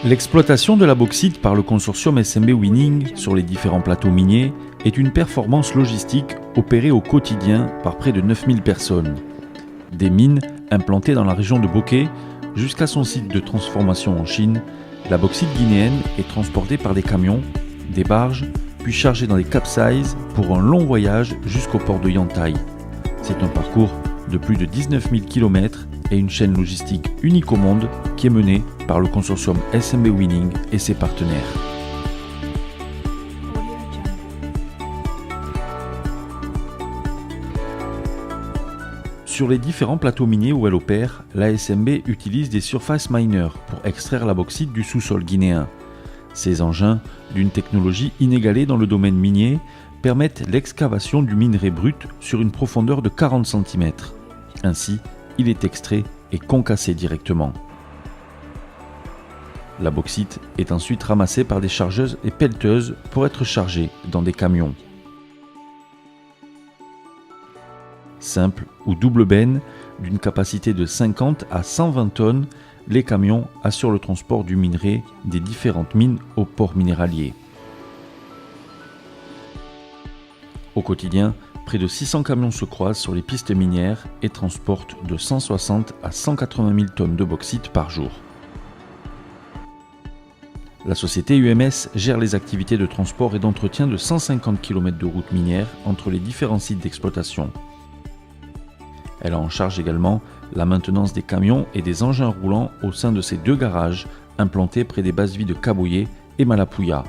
L'exploitation de la bauxite par le consortium SMB Winning sur les différents plateaux miniers est une performance logistique opérée au quotidien par près de 9000 personnes. Des mines implantées dans la région de Bokeh jusqu'à son site de transformation en Chine, la bauxite guinéenne est transportée par des camions, des barges, puis chargée dans des capsizes pour un long voyage jusqu'au port de Yantai. C'est un parcours de plus de 19 000 km et une chaîne logistique unique au monde qui est menée par le consortium SMB Winning et ses partenaires. Sur les différents plateaux miniers où elle opère, la SMB utilise des surface miners pour extraire la bauxite du sous-sol guinéen. Ces engins, d'une technologie inégalée dans le domaine minier, permettent l'excavation du minerai brut sur une profondeur de 40 cm. Ainsi, il est extrait et concassé directement. La bauxite est ensuite ramassée par des chargeuses et pelleteuses pour être chargée dans des camions. Simple ou double benne, d'une capacité de 50 à 120 tonnes, les camions assurent le transport du minerai des différentes mines au port minéralier. Au quotidien, près de 600 camions se croisent sur les pistes minières et transportent de 160 à 180 000 tonnes de bauxite par jour. La société UMS gère les activités de transport et d'entretien de 150 km de routes minières entre les différents sites d'exploitation. Elle a en charge également la maintenance des camions et des engins roulants au sein de ses 2 garages implantés près des bases-vie de Kaboyé et Malapouya.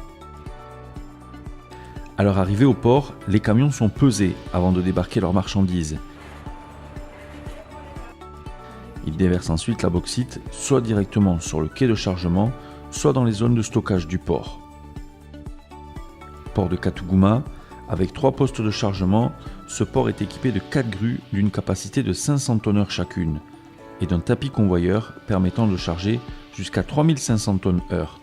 À leur arrivée au port, les camions sont pesés avant de débarquer leurs marchandises. Ils déversent ensuite la bauxite soit directement sur le quai de chargement, soit dans les zones de stockage du port. Port de Katouguma, avec 3 postes de chargement, ce port est équipé de 4 grues d'une capacité de 500 tonneurs chacune et d'un tapis convoyeur permettant de charger jusqu'à 3500 tonnes heure.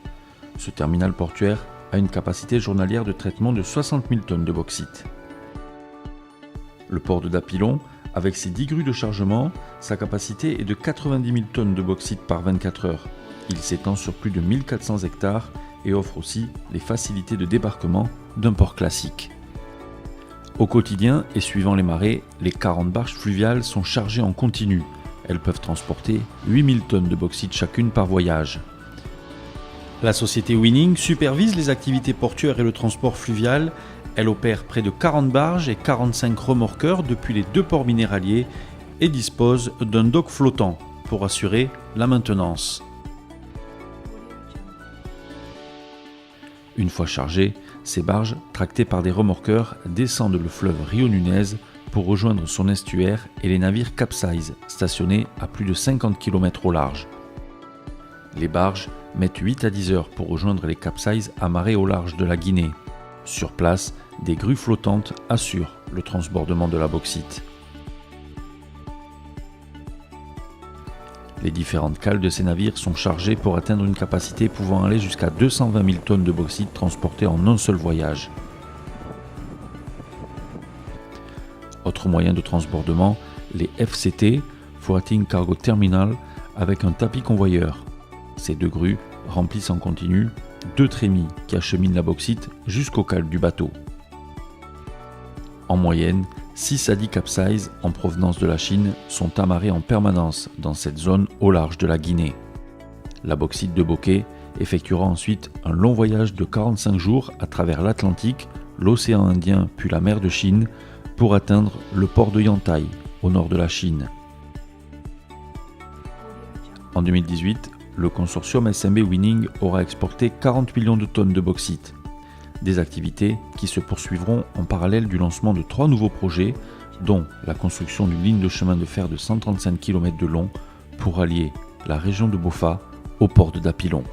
Ce terminal portuaire a une capacité journalière de traitement de 60 000 tonnes de bauxite. Le port de Dapilon, avec ses 10 grues de chargement, sa capacité est de 90 000 tonnes de bauxite par 24 heures. Il s'étend sur plus de 1400 hectares et offre aussi les facilités de débarquement d'un port classique. Au quotidien et suivant les marées, les 40 barges fluviales sont chargées en continu. Elles peuvent transporter 8000 tonnes de bauxite chacune par voyage. La société Winning supervise les activités portuaires et le transport fluvial. Elle opère près de 40 barges et 45 remorqueurs depuis les 2 ports minéraliers et dispose d'un dock flottant pour assurer la maintenance. Une fois chargées, ces barges, tractées par des remorqueurs, descendent le fleuve Rio Nunez pour rejoindre son estuaire et les navires capsize stationnés à plus de 50 km au large. Les barges mettent 8 à 10 heures pour rejoindre les capsizes amarrés au large de la Guinée. Sur place, des grues flottantes assurent le transbordement de la bauxite. Les différentes cales de ces navires sont chargées pour atteindre une capacité pouvant aller jusqu'à 220 000 tonnes de bauxite transportées en un seul voyage. Autre moyen de transbordement, les FCT, Floating Cargo Terminal, avec un tapis convoyeur. Ces 2 grues remplissent en continu 2 trémies qui acheminent la bauxite jusqu'aux cales du bateau. En moyenne, 6 à 10 capsizes en provenance de la Chine sont amarrés en permanence dans cette zone au large de la Guinée. La bauxite de Bokeh effectuera ensuite un long voyage de 45 jours à travers l'Atlantique, l'océan Indien puis la mer de Chine pour atteindre le port de Yantai, au nord de la Chine. En 2018, le consortium SMB Winning aura exporté 40 millions de tonnes de bauxite. Des activités qui se poursuivront en parallèle du lancement de 3 nouveaux projets, dont la construction d'une ligne de chemin de fer de 135 km de long pour allier la région de Bofa au port de Dapilon.